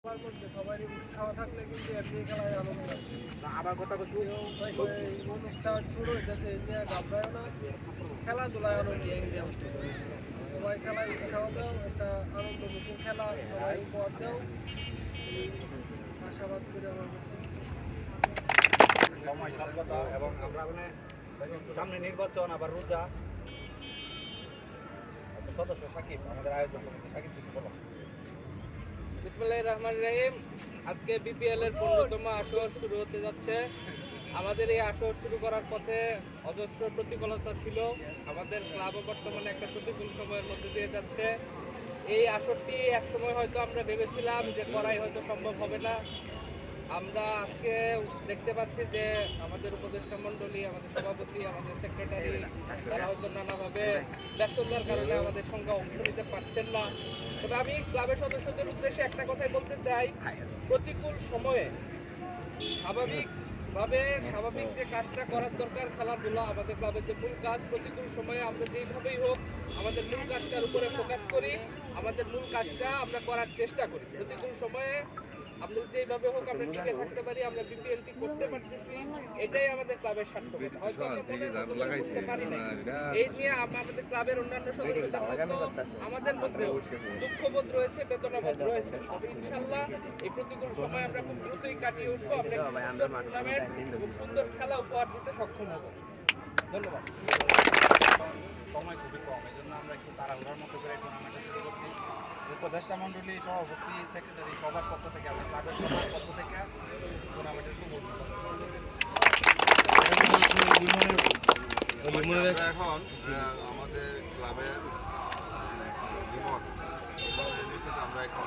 সবার মধ্যে সবারই উৎসাহ থাকলে কিন্তু এমনি খেলায় আনন্দ লাগবে। আবার কথা বলছি অনুষ্ঠান শুরু হইতেছে এমনি ঘাবড়ায় না, খেলাধুলায় আনন্দ। সবাই খেলায় উৎসাহ দাও, একটা আনন্দমুখর খেলা সবাই উপহার দাও, এই আশাবাদ করে আমার সময় স্বল্পতা এবং আমরা মানে সামনে নির্বাচন আবার রোজা সদস্য সাকিব আমাদের আয়োজন কমিটি সাকিব কিছু বলো। বিসমিল্লাহির রহমানির রহিম। আজকে বিপিএল এর 15তম আসর শুরু হতে যাচ্ছে। আমাদের এই আসর শুরু করার পথে অজস্র প্রতিকূলতা ছিল। আমাদের ক্লাবও বর্তমানে একটা প্রতিকূল সময়ের মধ্যে দিয়ে যাচ্ছে। এই আসরটি একসময় হয়তো আমরা ভেবেছিলাম যে করাই হয়তো সম্ভব হবে না। আমরা আজকে দেখতে পাচ্ছি যে আমাদের উপদেষ্টা মণ্ডলী, আমাদের সভাপতি, আমাদের সেক্রেটারি তারা হয়তো নানাভাবে ব্যস্ততার কারণে আমাদের সঙ্গে অংশ নিতে পারছেন না। তবে আমি ক্লাবের সদস্যদের উদ্দেশ্যে একটা কথাই বলতে চাই, প্রতিকূল সময়ে স্বাভাবিক যে কাজটা করার দরকার, খেলাধুলা আমাদের ক্লাবের যে মূল কাজ, প্রতিকূল সময়ে আমরা যেইভাবেই হোক আমাদের মূল কাজটার উপরে ফোকাস করি, আমাদের মূল কাজটা আমরা করার চেষ্টা করি। প্রতিকূল সময়ে আমরা যেইভাবে হোক আমরা টিকে থাকতে পারি, আমরা বিপিএলটি করতে পারতেছি, এটাই আমাদের ক্লাবের সার্থকতা। হয়তো আমরা মনের মতো করে করতে পারি না, এই নিয়ে আমাদের ক্লাবের অন্যান্য সদস্যদের মতো আমাদের মধ্যে দুঃখবোধ রয়েছে, বেদনাবোধ রয়েছে। তবে ইনশাআল্লাহ এই প্রতিকূল সময় আমরা খুব দ্রুতই কাটিয়ে উঠবো, আমরা সুন্দর টুর্নামেন্ট এবং সুন্দর খেলা উপহার দিতে সক্ষম হব। ধন্যবাদ। সময় খুবই কম, এই জন্য আমরা একটু তাড়াহুড়ার মতো করে টুর্নামেন্টটা শুরু করছি। উপদেষ্টা মণ্ডলী, সভাপতি, সেক্রেটারি সবার পক্ষ থেকে এবং ক্লাবের সবার পক্ষ থেকে টুর্নামেন্টের শুভ উদ্বোধন। আমরা এখন আমাদের ক্লাবের বিমল নেতৃত্বে আমরা এখন